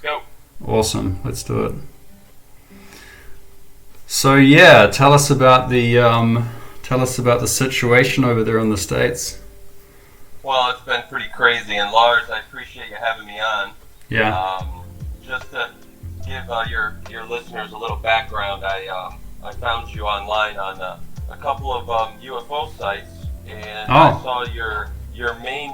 go. Awesome. Let's do it. So yeah, tell us about the situation over there in the States. Well, it's been pretty crazy, and Lars, I appreciate you having me on. Yeah. Just to give your listeners a little background, I found you online on a couple of UFO sites, and I saw your main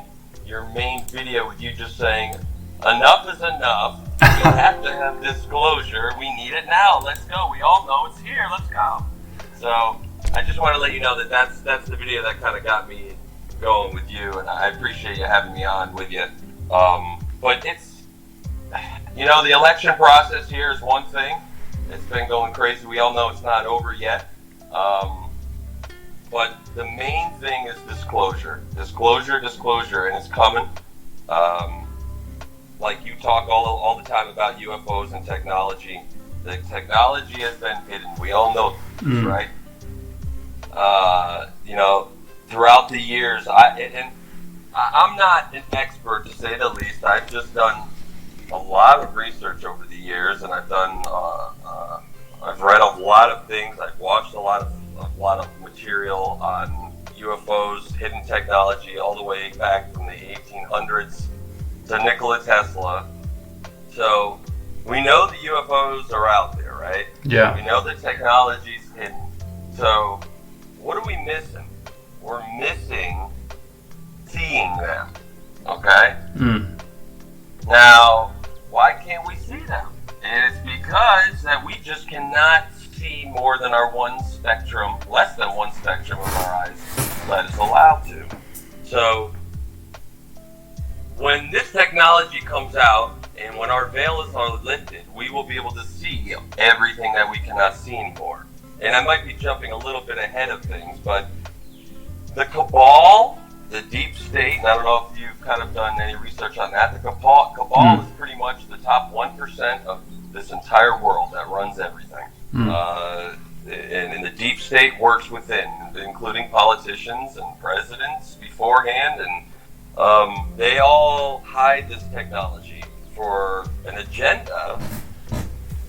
video with you just saying, "Enough is enough. We have to have disclosure. We need it now. Let's go. We all know it's here. Let's go." So I just want to let you know that's the video that kind of got me going with you, and I appreciate you having me on with you. But it's, the election process here is one thing. It's been going crazy. We all know it's not over yet. But the main thing is disclosure, and it's coming. Like you talk all the time about UFOs and technology. The technology has been hidden. We all know this, right? Throughout the years, I'm not an expert to say the least. I've just done a lot of research over the years, and I've read a lot of things. I've watched a lot of material on UFOs, hidden technology, all the way back from the 1800s to Nikola Tesla. So we know the UFOs are out there, right? Yeah. We know the technology's hidden. So what are we missing? We're missing seeing them, okay? Now, why can't we see them? And it's because that we just cannot see more than our less than one spectrum of our eyes let us allowed to. So, when this technology comes out, and when our veils are lifted, we will be able to see everything that we cannot see anymore. And I might be jumping a little bit ahead of things, but the cabal, the deep state, and I don't know if you've kind of done any research on that, the cabal is pretty much the top 1% of this entire world that runs everything. And the deep state works within, including politicians and presidents beforehand, and they all hide this technology for an agenda,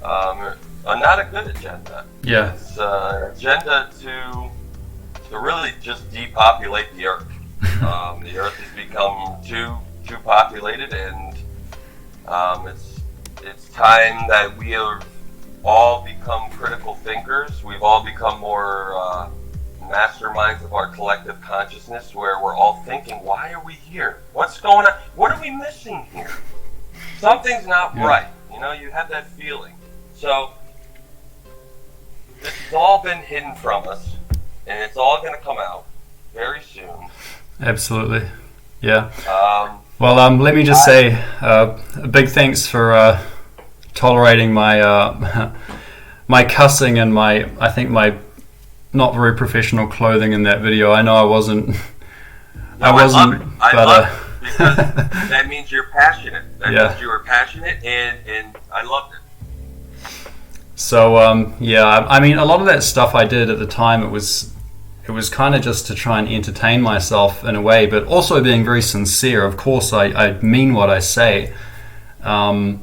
not a good agenda. Yeah. It's an agenda to really just depopulate the earth. The earth has become too populated, and it's time that we have all become critical thinkers. We've all become more masterminds of our collective consciousness, where we're all thinking, why are we here? What's going on? What are we missing here? Something's not right. You have that feeling. So this has all been hidden from us, and it's all going to come out very soon. Absolutely. Yeah. Well, let me just say a big thanks for tolerating my my cussing and my not very professional clothing in that video. I know I wasn't. I love it. I love it because that means you're passionate. That means you were passionate, and I loved it. So I mean, a lot of that stuff I did at the time, it was kind of just to try and entertain myself in a way, but also being very sincere. Of course, I mean what I say. Sure.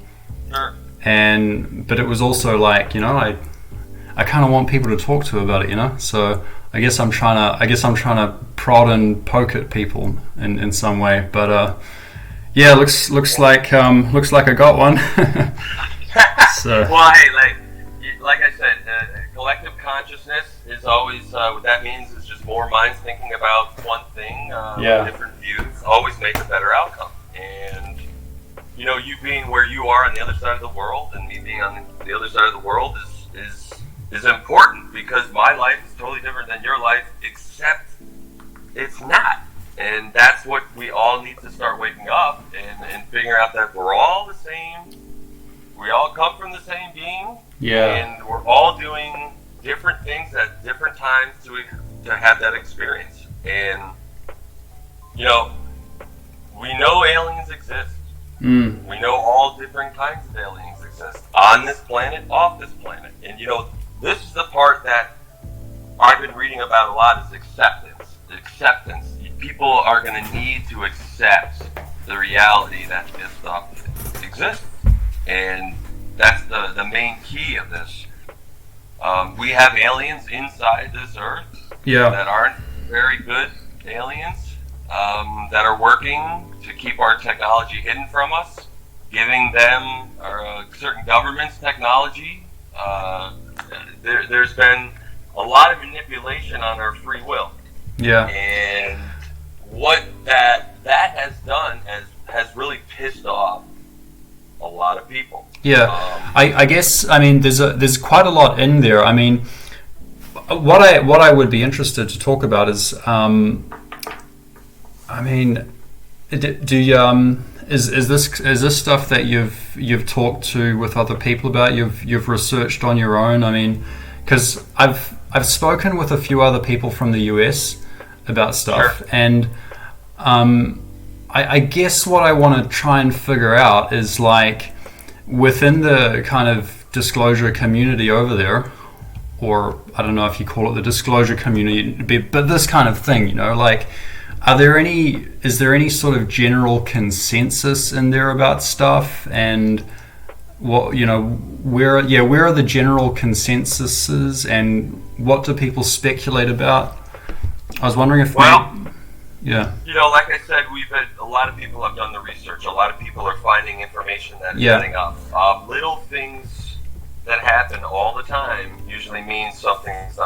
But it was also like, I kind of want people to talk to about it, So I guess I'm trying to prod and poke at people in some way. But looks like I got one. So. Well, hey, like I said, collective consciousness is always what that means is just more minds thinking about one thing, different views, always make a better outcome. And you being where you are on the other side of the world, and me being on the other side of the world is important, because my life is totally different than your life, except it's not. And that's what we all need to start waking up and figuring out, that we're all the same. We all come from the same being. Yeah. And we're all doing different things at different times to have that experience. And, we know aliens exist. We know all different kinds of aliens exist. On this planet, off this planet. And, this is the part that I've been reading about a lot, is acceptance. Acceptance. People are going to need to accept the reality that this stuff exists. and that's the main key of this. We have aliens inside this Earth that aren't very good aliens, that are working to keep our technology hidden from us, giving them certain governments technology. There's been a lot of manipulation on our free will. Yeah. And what that has done has really pissed off a lot of people. Yeah. I guess, I mean, there's quite a lot in there. I mean, what I would be interested to talk about is, I mean, is this stuff that you've talked to with other people about? You've researched on your own? I mean, because I've spoken with a few other people from the US about stuff, sure. And I guess what I want to try and figure out is, like, within the kind of disclosure community over there, or I don't know if you call it the disclosure community, but this kind of thing, you know, like, is there any sort of general consensus in there about stuff? And what, you know, where are the general consensuses, and what do people speculate about? I was wondering if you know, like I said, a lot of people have done the research. A lot of people are finding information that is setting up. Little things that happen all the time usually means something's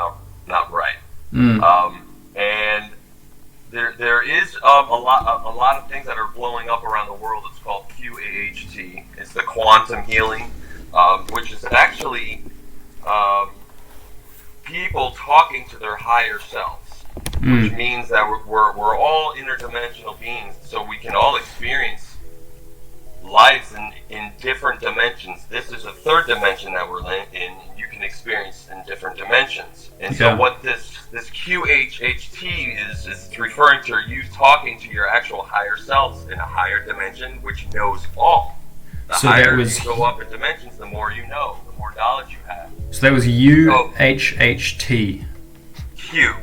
not right. And there is a lot of things that are blowing up around the world. It's called QAHT. It's the quantum healing, which is actually people talking to their higher selves. Which means that we're all interdimensional beings, so we can all experience lives in different dimensions. This is a third dimension that we're in. You can experience in different dimensions. And so what this QHHT is referring to, you talking to your actual higher selves in a higher dimension, which knows all. The higher you go up in dimensions, the more you know, the more knowledge you have. So that was UHHT. Q.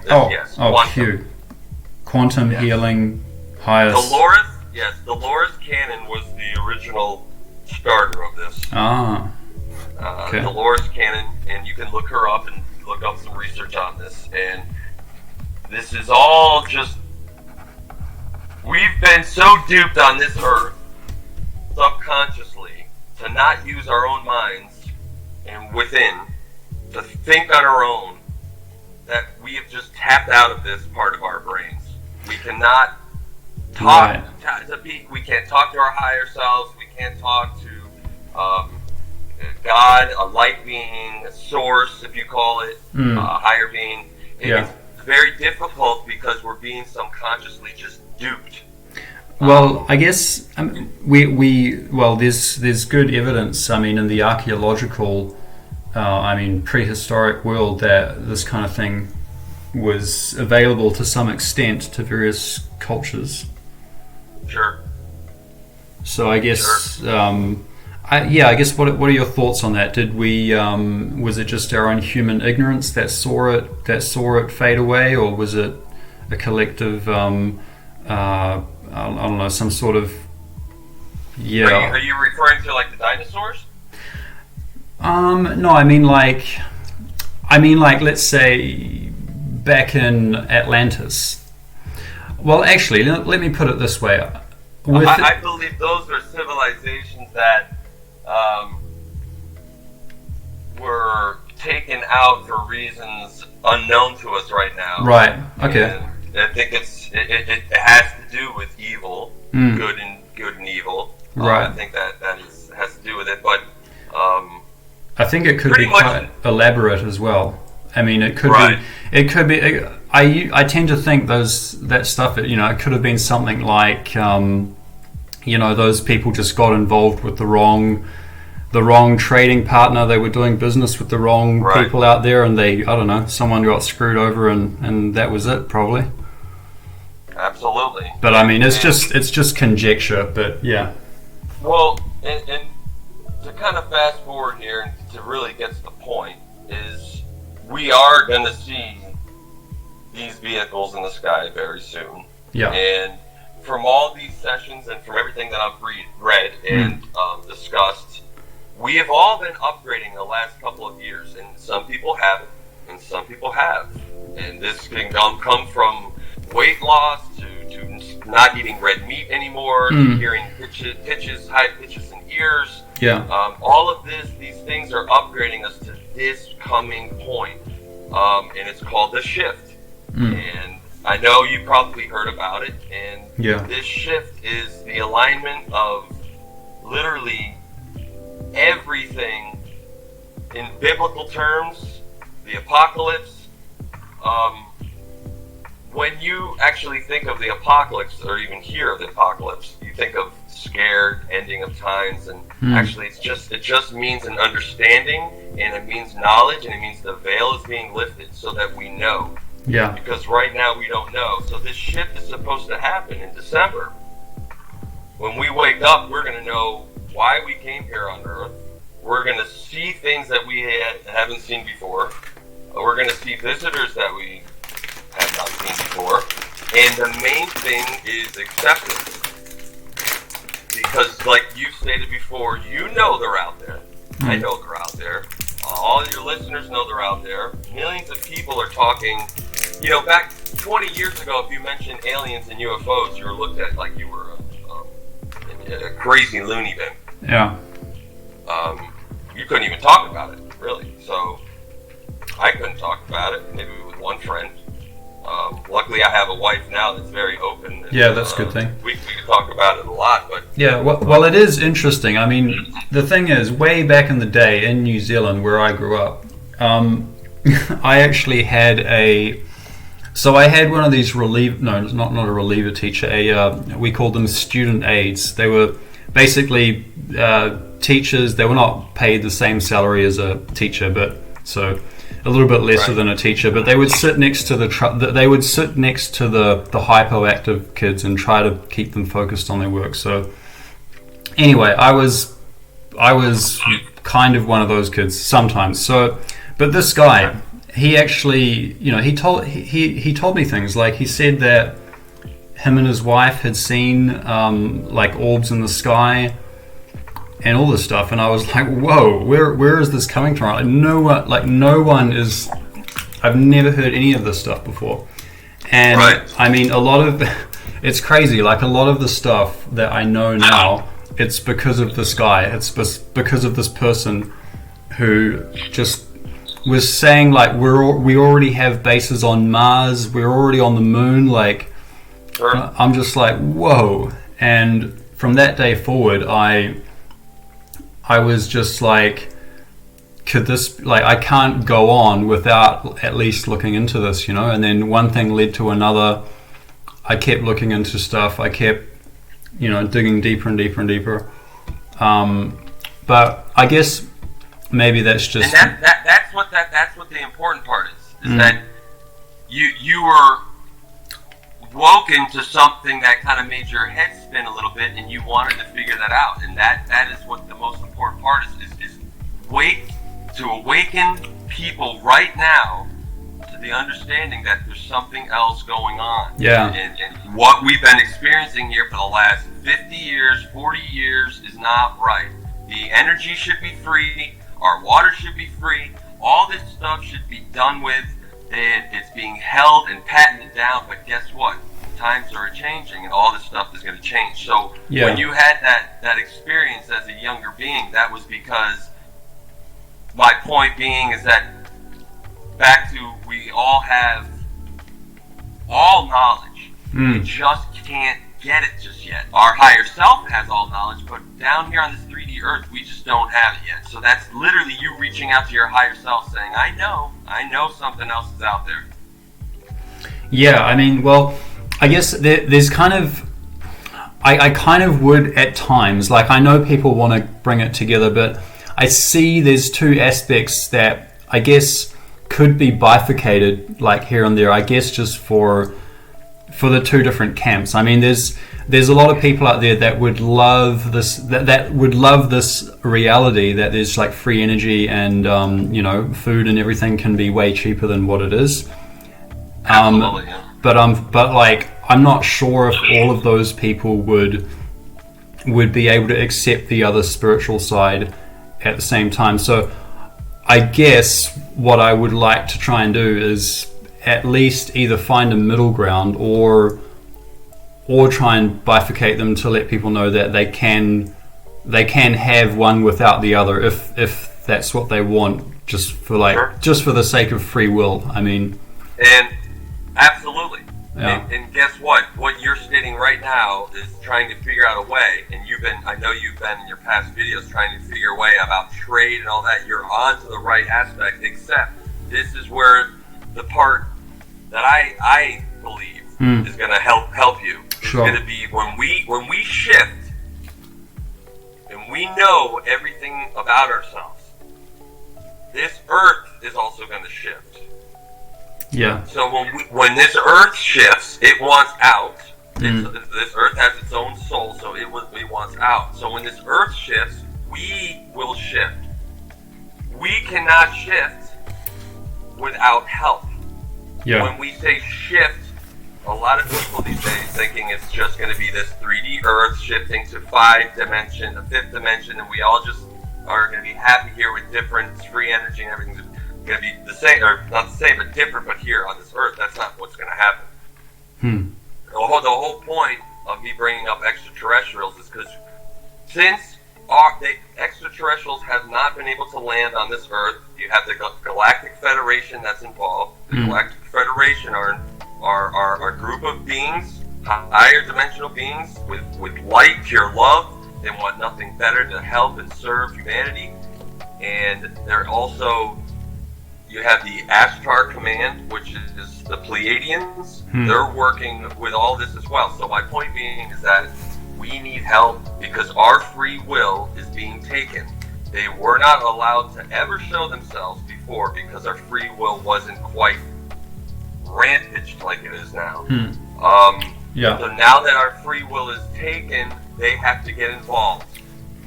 Yes. Q. Quantum healing, highest. Dolores Cannon was the original starter of this. Okay. Dolores Cannon, and you can look her up and look up some research on this. And this is all just, we've been so duped on this Earth, subconsciously, to not use our own minds and within, to think on our own, that we have just tapped out of this part of our brains. We cannot talk we can't talk to our higher selves. We can't talk to God, a light being, a source, if you call it, a higher being. It's very difficult because we're being subconsciously just duped. Well, I guess there's good evidence. I mean, in the archaeological, prehistoric world, that this kind of thing was available to some extent to various cultures. Sure. So I guess, I guess what are your thoughts on that? Did we was it just our own human ignorance that saw it fade away, or was it a collective? I don't know, some sort of. Yeah. Are you referring to, like, the dinosaurs? No, I mean like, let's say back in Atlantis. Well, actually, let me put it this way. I believe those are civilizations that were taken out for reasons unknown to us right now. Right. Okay. And I think it has to do with evil, good and evil. Right. I think that has to do with it, but. I think it could be quite elaborate as well. I mean, it could be. It could be. I tend to think that stuff. It could have been something like, those people just got involved with the wrong trading partner. They were doing business with the wrong people out there, and someone got screwed over, and that was it, probably. Absolutely. But I mean, it's just conjecture. But yeah. Well, and to kind of fast forward here and to really get to the point is, we are going to see these vehicles in the sky very soon. Yeah. And from all these sessions and from everything that I've read and discussed, we have all been upgrading the last couple of years, and some people haven't, and some people have. And this can come from weight loss to not eating red meat anymore, to hearing pitches, high pitches in ears. Yeah. All of these things are upgrading us to this coming point, and it's called the shift. And I know you probably heard about it, and this shift is the alignment of literally everything in biblical terms, the apocalypse. When you actually think of the apocalypse, or even hear of the apocalypse, you think of scared ending of times, and actually it just means an understanding, and it means knowledge, and it means the veil is being lifted so that we know. Yeah. Because right now we don't know. So this shift is supposed to happen in December. When we wake up, we're going to know why we came here on Earth. We're going to see things that we haven't seen before. We're going to see visitors that we have not seen before. And the main thing is acceptance. Because like you stated before, you know they're out there. I know they're out there. All your listeners know they're out there. Millions of people are talking. You know, back 20 years ago, if you mentioned aliens and UFOs, you were looked at like you were a crazy loony bin. Yeah. You couldn't even talk about it, really. So I couldn't talk about it, maybe with one friend. Luckily, I have a wife now that's very open. And, yeah, that's a good thing. We could talk about it a lot, but... Yeah, well, it is interesting. I mean, the thing is, way back in the day in New Zealand, where I grew up, I actually had I had one of these not a reliever teacher, we called them student aides. They were basically teachers. They were not paid the same salary as a teacher, but so a little bit lesser than a teacher. But they would sit next to the hypoactive kids and try to keep them focused on their work. So anyway, I was kind of one of those kids sometimes. So, but this guy, he actually, he told me things. Like, he said that him and his wife had seen like orbs in the sky and all this stuff, and I was like, whoa, where is this coming from? No one is. I've never heard any of this stuff before, and I mean, it's crazy. Like, a lot of the stuff that I know now, it's because of this guy. It's because of this person who just was saying, like, we already have bases on Mars, we're already on the moon. Like, I'm just like, whoa. And from that day forward, I was just like, I can't go on without at least looking into this, and then one thing led to another. I kept looking into stuff. I kept, digging deeper and deeper and deeper. But I guess maybe that's just... And that's what the important part is that you were woken to something that kind of made your head spin a little bit, and you wanted to figure that out. And that is what the most important part is to awaken people right now to the understanding that there's something else going on. Yeah. And what we've been experiencing here for the last 50 years, 40 years is not right. The energy should be free. Our water should be free. All this stuff should be done with, and it's being held and patented down. But guess what? Times are changing, and all this stuff is going to change. So when you had that experience as a younger being, that was because, my point being is that back to, we all have all knowledge. We just can't get it just yet. Our higher self has all knowledge, but down here on this 3D earth, we just don't have it yet. So that's literally you reaching out to your higher self saying, I know something else is out there. Yeah, I mean, well, I guess there's kind of, I kind of would at times, like, I know people want to bring it together, but I see there's two aspects that I guess could be bifurcated, like, here and there, I guess, just for the two different camps. I mean, there's a lot of people out there that would love this, that would love this reality that there's like free energy and food and everything can be way cheaper than what it is. Absolutely, yeah. But like, I'm not sure if all of those people would be able to accept the other spiritual side at the same time. So I guess what I would like to try and do is at least either find a middle ground or try and bifurcate them to let people know that they can have one without the other if that's what they want, just for the sake of free will. I mean, and absolutely. Yeah. And guess what? What you're stating right now is trying to figure out a way, and I know you've been in your past videos trying to figure a way about trade and all that. You're on to the right aspect, except this is where the part that I believe is going to help you. Sure. It's going to be when we shift and we know everything about ourselves. This earth is also going to shift. Yeah. So when this earth shifts, it wants out. This earth has its own soul, so it wants out. So when this earth shifts, we will shift. We cannot shift without help. Yeah. When we say shift, a lot of people these days thinking it's just going to be this 3D earth shifting to 5th dimension, and we all just are going to be happy here with different free energy and everything's going to be the same, or not the same, but different, but here on this earth, that's not what's going to happen. The whole point of me bringing up extraterrestrials is because since the extraterrestrials have not been able to land on this earth, you have the Galactic Federation that's involved. The Galactic Federation are a group of beings, higher dimensional beings with light, pure love. They want nothing better to help and serve humanity. And they're also, you have the Ashtar Command, which is the Pleiadians. They're working with all this as well. So my point being is that we need help because our free will is being taken. They were not allowed to ever show themselves before because our free will wasn't quite rampaged like it is now. Yeah. So now that our free will is taken, they have to get involved.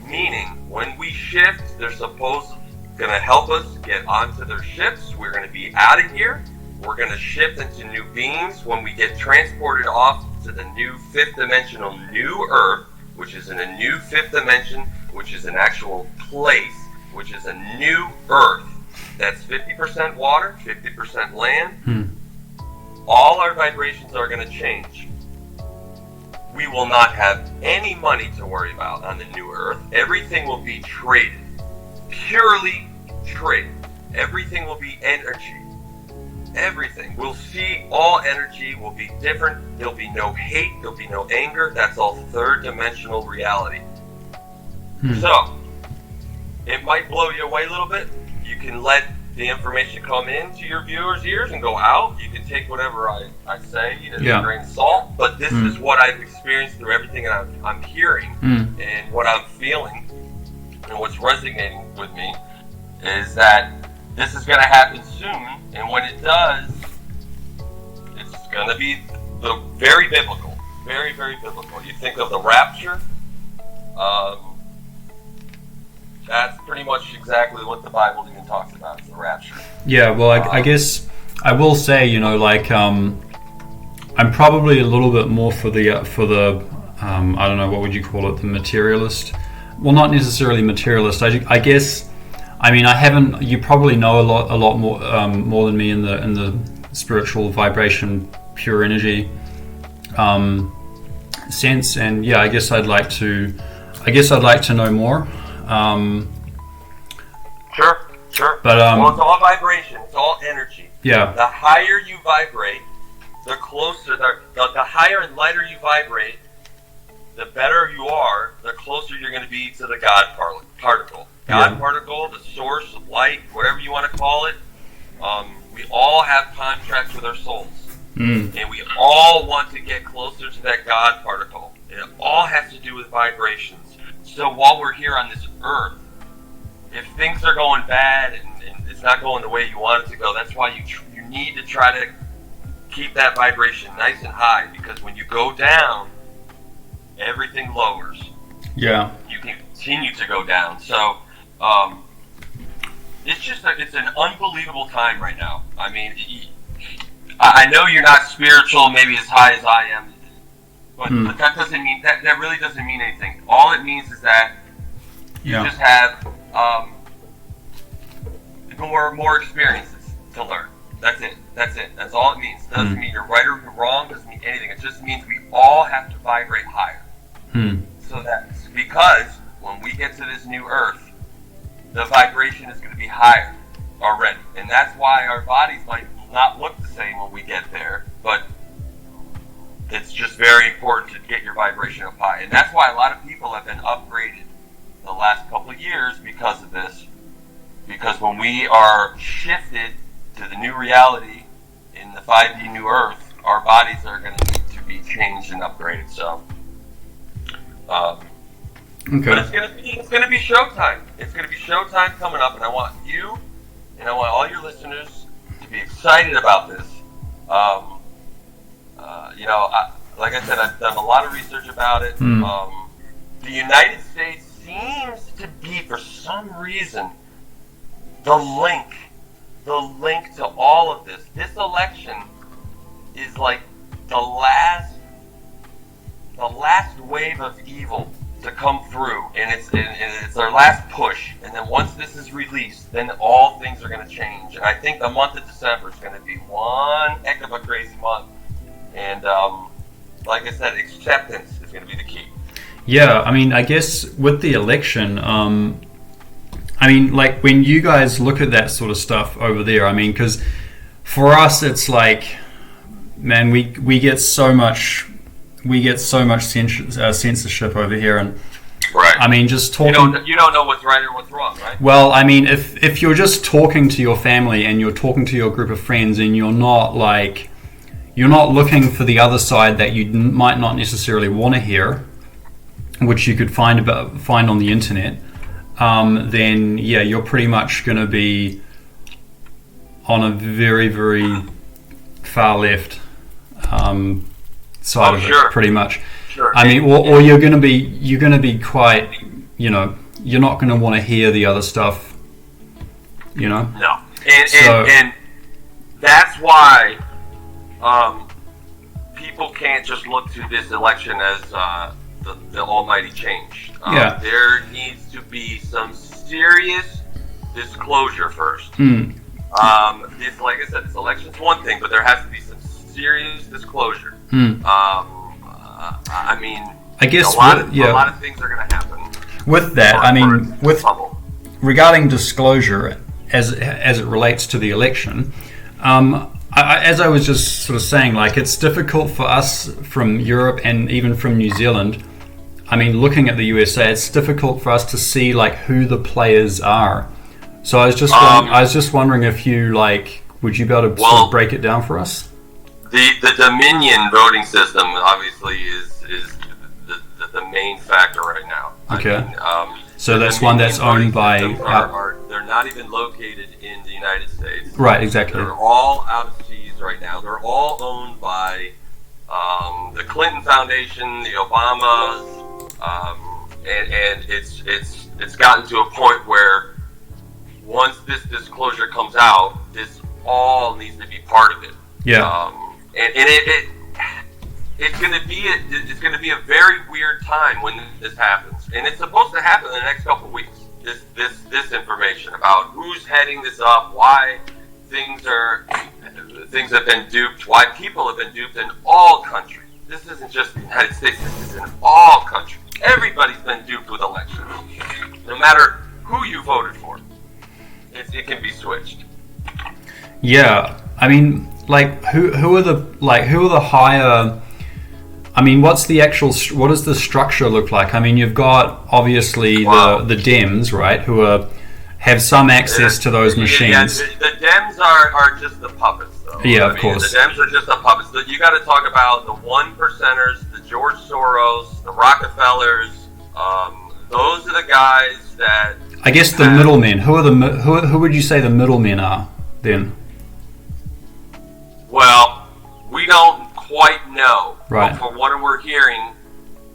Meaning, when we shift, they're supposed going to help us get onto their ships. We're going to be out of here. We're going to shift into new beings. When we get transported off to the new 5th dimensional new Earth, which is in a new 5th dimension, which is an actual place, which is a new Earth. That's 50% water, 50% land. All our vibrations are going to change. We will not have any money to worry about on the new Earth. Everything will be traded. Purely traded. Everything will be energy. Everything. We'll see all energy will be different. There'll be no hate. There'll be no anger. That's all 3rd dimensional reality. So, it might blow you away a little bit. You can let the information come into your viewers' ears and go out. You can take whatever I say as a grain of salt. But this is what I've experienced through everything that I'm hearing and what I'm feeling and what's resonating with me is that this is going to happen soon. And when it does, it's going to be very biblical. Very, very biblical. You think of the rapture. That's pretty much exactly what the Bible even talks about, is the rapture. Yeah, well, I guess I will say, I'm probably a little bit more for the I don't know, what would you call it, the materialist? Well, not necessarily materialist. I guess, I mean, I haven't. You probably know a lot more than me in the spiritual vibration, pure energy sense, and yeah, I guess I'd like to know more. Sure. But well, it's all vibration. It's all energy. Yeah. The higher you vibrate, the closer, the higher and lighter you vibrate, the better you are. The closer you're going to be to the God particle. Particle, the source of light, whatever you want to call it. We all have contracts with our souls, and we all want to get closer to that God particle. And it all has to do with vibrations. So while we're here on this earth, if things are going bad and it's not going the way you want it to go, that's why you need to try to keep that vibration nice and high, because when you go down, everything lowers. Yeah. You can continue to go down. So it's an unbelievable time right now. I mean, I know you're not spiritual, maybe as high as I am, but that doesn't mean that really doesn't mean anything. All it means is that you just have more experiences to learn. That's it. That's all it means. It doesn't mean you're right or you're wrong. It doesn't mean anything. It just means we all have to vibrate higher. So that's because when we get to this new earth, the vibration is going to be higher already. And that's why our bodies might not look the same when we get there, but it's just very important to get your vibration up high. And that's why a lot of people have been upgraded the last couple of years because of this. Because when we are shifted to the new reality in the 5D new earth, our bodies are going to need to be changed and upgraded. So, but it's going to be showtime. It's going to be showtime coming up, and I want you and I want all your listeners to be excited about this. Like I said, I've done a lot of research about it. The United States seems to be, for some reason, the link to all of this. This election is like the last wave of evil to come through, and it's our last push. And then once this is released, then all things are going to change. And I think the month of December is going to be one heck of a crazy month. And like I said, acceptance is going to be the key. Yeah, I mean, I guess with the election, I mean, like when you guys look at that sort of stuff over there, I mean, because for us, it's like, man, we get so much censorship over here, and right. I mean, just talking. You don't know what's right or what's wrong, right? Well, I mean, if you're just talking to your family and you're talking to your group of friends, and you're not looking for the other side that you might not necessarily want to hear, which you could find on the internet. Then yeah, you're pretty much going to be on a very, very far left side of it, pretty much. Sure. I mean, or you're going to be quite, you're not going to want to hear the other stuff, No, and that's why people can't just look to this election as the almighty change. There needs to be some serious disclosure first. This, like I said, this election's one thing, but there has to be some serious disclosure. I mean, I guess a lot of things are going to happen. With that, I mean, regarding disclosure as it relates to the election, as I was just sort of saying, like, it's difficult for us from Europe and even from New Zealand. I mean, looking at the USA, it's difficult for us to see like who the players are. So I was just wondering if you would you be able to sort of break it down for us? The Dominion voting system obviously is the main factor right now. Okay. I mean, so that's one that's owned by. They're not even located in the United States. Right. Exactly. They're all out of seas right now. They're all owned by the Clinton Foundation, the Obamas. And it's gotten to a point where once this disclosure comes out, this all needs to be part of it. Yeah. And it's going to be a very weird time when this happens, and it's supposed to happen in the next couple of weeks. This information about who's heading this up, why things have been duped, why people have been duped in all countries. This isn't just the United States. This is in all countries. Everybody's been duped with elections. No matter who you voted for, it can be switched. Yeah, I mean, like, who are the higher? I mean, what does the structure look like? I mean, you've got obviously the Dems, right, who have some access to those machines. Yeah, the Dems are just the puppets, though. Yeah, of course. The Dems are just the puppets. You got to talk about the 1%ers, the George Soros, the Rockefellers. Those are the guys that. I guess the middlemen. Who would you say the middlemen are then? Well, we don't quite know. Right. But from what we're hearing,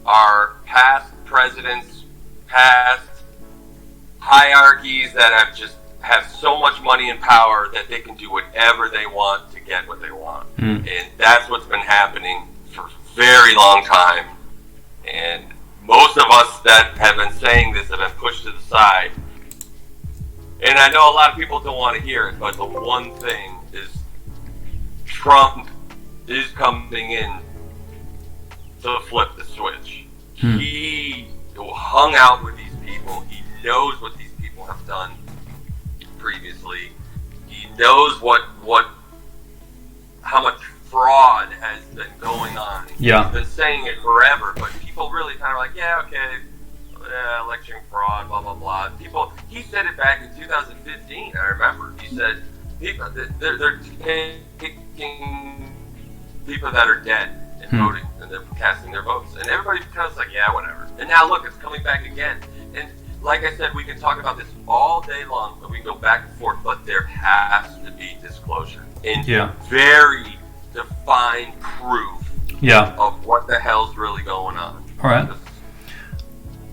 are past presidents, past hierarchies that have just have so much money and power that they can do whatever they want to get what they want. And that's what's been happening for a very long time. And most of us that have been saying this have been pushed to the side. And I know a lot of people don't want to hear it, but the one thing is Trump is coming in to flip the switch. He hung out with these people. He knows what these people have done previously. He knows how much fraud has been going on. Yeah. He's been saying it forever, but people really kind of like, yeah, okay, election fraud, blah, blah, blah. He said it back in 2015, I remember. He said, they're taking people that are dead and voting, and they're casting their votes. And everybody kind of like, yeah, whatever. And now look, it's coming back again. And like I said, we can talk about this all day long, but we go back and forth, but there has to be disclosure. And very defined proof of what the hell's really going on. All right.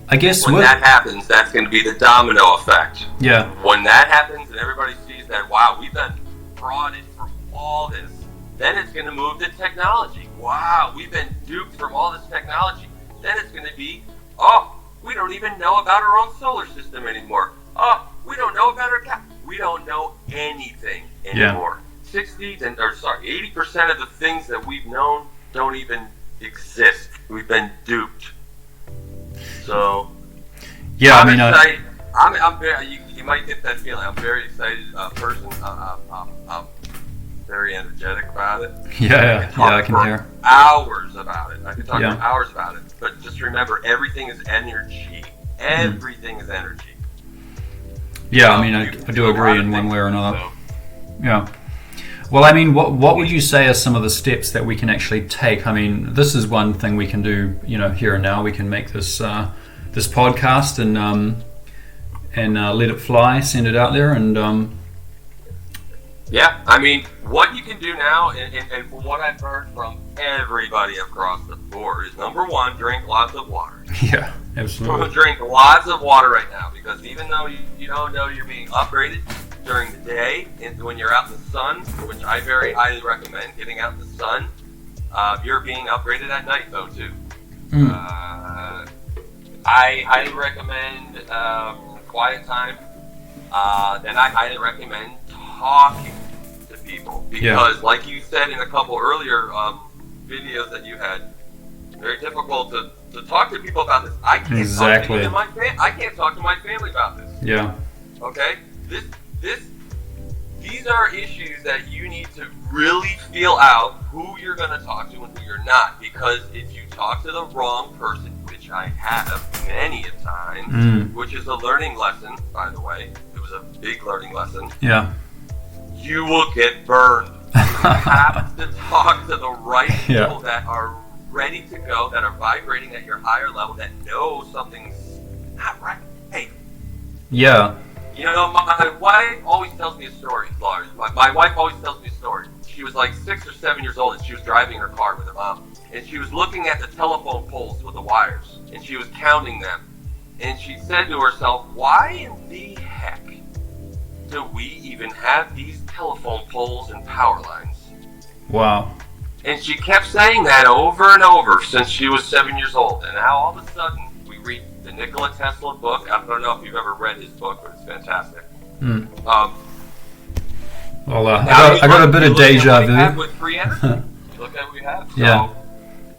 I guess when that happens, that's going to be the domino effect. Yeah. When that happens and everybody sees that, wow, we've been frauded from all this, then it's going to move to technology. Wow, we've been duped from all this technology. Then it's going to be, oh, we don't even know about our own solar system anymore. Oh, we don't know about we don't know anything anymore. 80% of the things that we've known don't even exist. We've been duped. So, I'm excited. I'm very. You might get that feeling. I'm a very excited person. I'm very energetic about it. I can hear hours about it. I can talk for hours about it. But just remember, everything is energy. Everything is energy. Yeah, I do agree in one way or another. So. Yeah. Well, what would you say are some of the steps that we can actually take? This is one thing we can do, here and now. We can make this this podcast and let it fly, send it out there, and what you can do now, and from what I've heard from everybody across the board, is number one, drink lots of water. Yeah, absolutely. Drink lots of water right now, because even though you don't know you're being upgraded during the day, and when you're out in the sun, which I very highly recommend getting out in the sun, you're being upgraded at night though too. I highly recommend quiet time. Then I highly recommend talking to people, because like you said in a couple earlier videos that you had, very difficult to talk to people about this. I can't talk to I can't talk to my family about this. Yeah. Okay? These are issues that you need to really feel out who you're going to talk to and who you're not. Because if you talk to the wrong person, which I have many a time, which is a learning lesson, by the way. It was a big learning lesson. Yeah. You will get burned. You have to talk to the right people that are ready to go, that are vibrating at your higher level, that know something's not right. Hey. Yeah. My wife always tells me a story, Lars. My wife always tells me a story. She was like 6 or 7 years old, and she was driving her car with her mom. And she was looking at the telephone poles with the wires, and she was counting them. And she said to herself, why in the heck do we even have these telephone poles and power lines? Wow. And she kept saying that over and over since she was 7 years old. And now all of a sudden, we read the Nikola Tesla book. I don't know if you've ever read his book, but it's fantastic. Well, I got a bit of deja vu. With free energy. Look at what we have. So, yeah.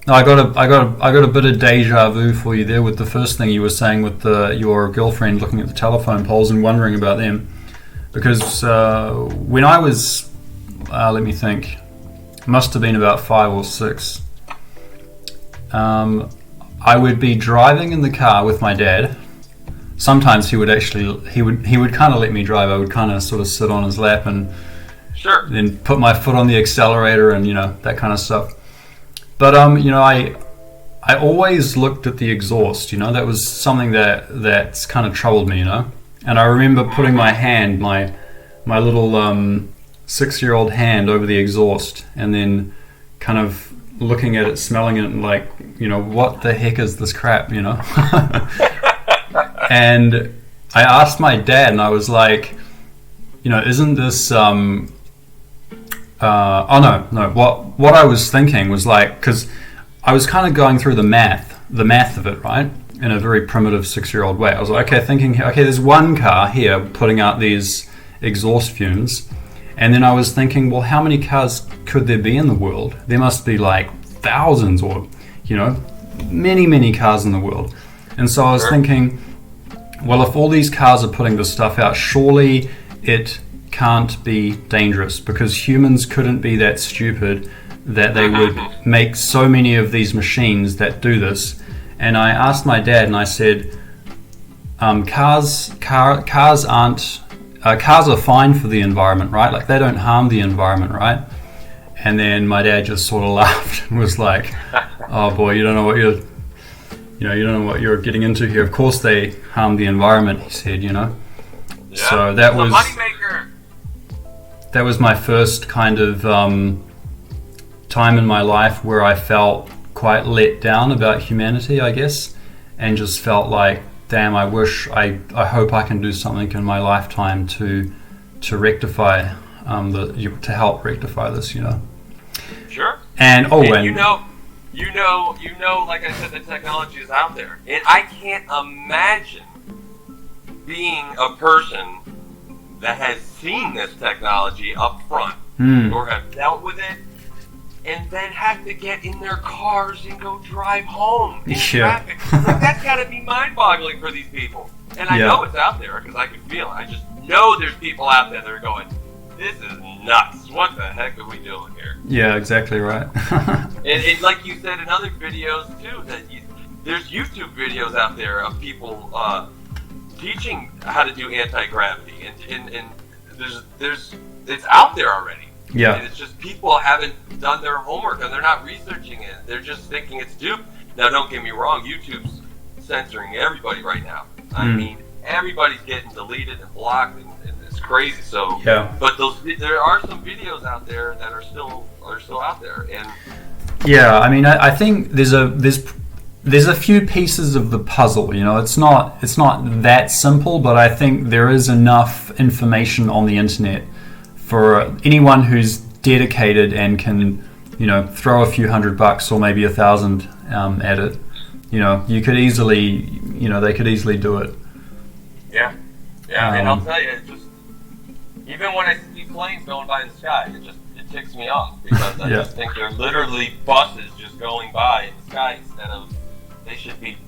No, I got a bit of deja vu for you there with the first thing you were saying with your girlfriend looking at the telephone poles and wondering about them, because when I was, let me think, must have been about 5 or 6. I would be driving in the car with my dad. Sometimes he would kind of let me drive. I would kind of sort of sit on his lap and then put my foot on the accelerator and that kind of stuff. But I always looked at the exhaust. That was something that's kind of troubled me. And I remember putting my hand, my little 6-year-old hand over the exhaust, and then kind of looking at it, smelling it, and like, what the heck is this crap? And I asked my dad, and I was like, isn't this? Oh no. What I was thinking was like, because I was kind of going through the math of it, right, in a very primitive 6-year-old way. I was like, thinking, there's one car here putting out these exhaust fumes, and then I was thinking, well, how many cars could there be in the world? There must be like thousands, or many cars in the world. And so I was thinking, well, if all these cars are putting this stuff out, surely it can't be dangerous, because humans couldn't be that stupid that they would make so many of these machines that do this. And I asked my dad, and I said, cars are fine for the environment, right? Like, they don't harm the environment, right? And then my dad just sort of laughed and was like, "Oh boy, you don't know what you're getting into here. Of course they harm the environment," he said. Yeah. So that was a moneymaker. That was my first kind of time in my life where I felt quite let down about humanity, I guess, and just felt like, damn, I hope I can do something in my lifetime to rectify to help rectify this, Sure. And like I said, the technology is out there, and I can't imagine being a person that has seen this technology up front or have dealt with it, and then have to get in their cars and go drive home in traffic. Like, that's got to be mind-boggling for these people. And I know it's out there because I can feel it. I just know there's people out there that are going, "This is nuts. What the heck are we doing here?" Yeah, exactly right. and like you said in other videos too, that there's YouTube videos out there of people teaching how to do anti-gravity, and there's it's out there already. Yeah. And it's just people haven't done their homework, and they're not researching it. They're just thinking it's dupe. Now, don't get me wrong, YouTube's censoring everybody right now. I mean, everybody's getting deleted and blocked, and it's crazy. So, but there are some videos out there that are still out there, and yeah, I mean, I think there's a few pieces of the puzzle. It's not that simple, but I think there is enough information on the internet for anyone who's dedicated and can, throw a few $100 or maybe 1,000 at it. You could easily, they could easily do it. Yeah. And I'll tell you, it's just, even when I see planes going by in the sky, it ticks me off, because I just think they're literally buses just going by in the sky instead of, they should be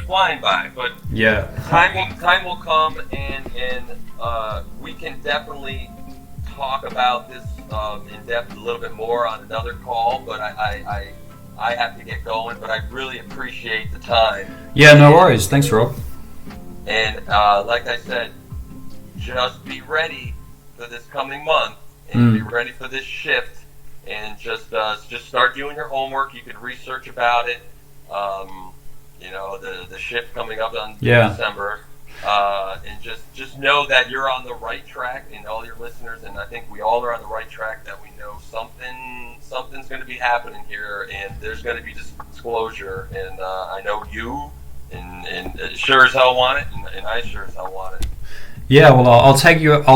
flying by. But time will come, and we can definitely talk about this in depth a little bit more on another call, but I have to get going, but I really appreciate the time. Yeah, no worries. Thanks, Rob. And like I said, just be ready for this coming month, and be ready for this shift, and just start doing your homework. You can research about it. The shift coming up in December. And just know that you're on the right track, and all your listeners, and I think we all are on the right track, that we know something's going to be happening here, and there's going to be disclosure, and I know you and sure as hell want it, and I sure as hell want it. Yeah, well, I'll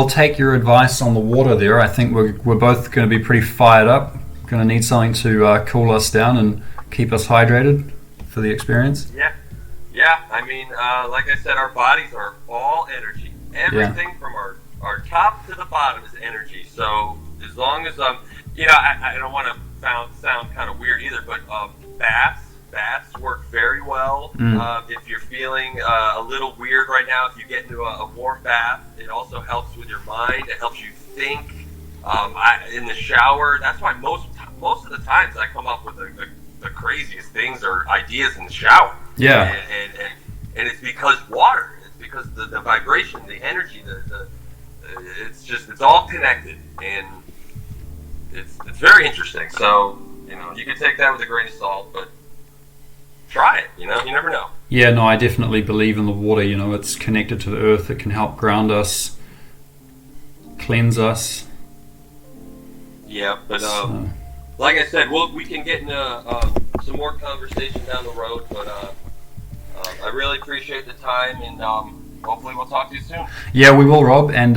take your advice on the water there. I think we're both going to be pretty fired up. Going to need something to cool us down and keep us hydrated for the experience. Yeah, I mean, like I said, our bodies are all energy. Everything from our top to the bottom is energy. So as long as I don't want to sound kind of weird either, but baths work very well. If you're feeling a little weird right now, if you get into a warm bath, it also helps with your mind. It helps you think. In the shower, that's why most of the times I come up with the craziest things or ideas in the shower. Yeah. And it's because water. It's because the vibration, the energy, it's all connected, and it's very interesting. So, you can take that with a grain of salt, but try it, you never know. Yeah, no, I definitely believe in the water. It's connected to the earth. It can help ground us, cleanse us. Yeah, but like I said, we can get into some more conversation down the road, but I really appreciate the time, and hopefully we'll talk to you soon. Yeah, we will, Rob, and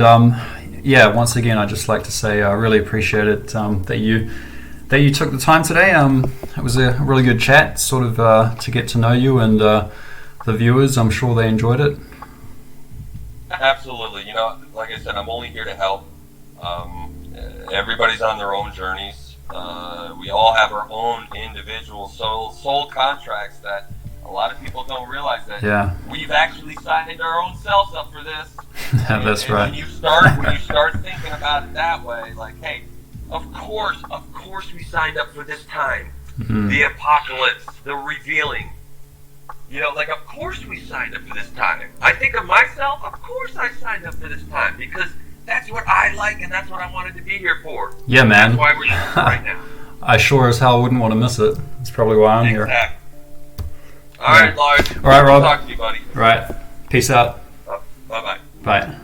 yeah, once again, I'd just like to say I really appreciate it that you took the time today. It was a really good chat, sort of to get to know you and the viewers. I'm sure they enjoyed it. Absolutely. Like I said, I'm only here to help. Everybody's on their own journeys. We all have our own individual soul contracts that a lot of people don't realize that we've actually signed our own selves up for this. Yeah, that's right. When you start thinking about it that way, like, hey, of course we signed up for this time. Mm-hmm. The apocalypse, the revealing. Of course we signed up for this time. I think of myself, of course I signed up for this time because that's what I like and that's what I wanted to be here for. Yeah, man. That's why we're here right now. I sure as hell wouldn't want to miss it. That's probably why I'm here. All right, Lars. All right, Rob. Talk to you, buddy. All right. Peace out. Bye-bye. Bye.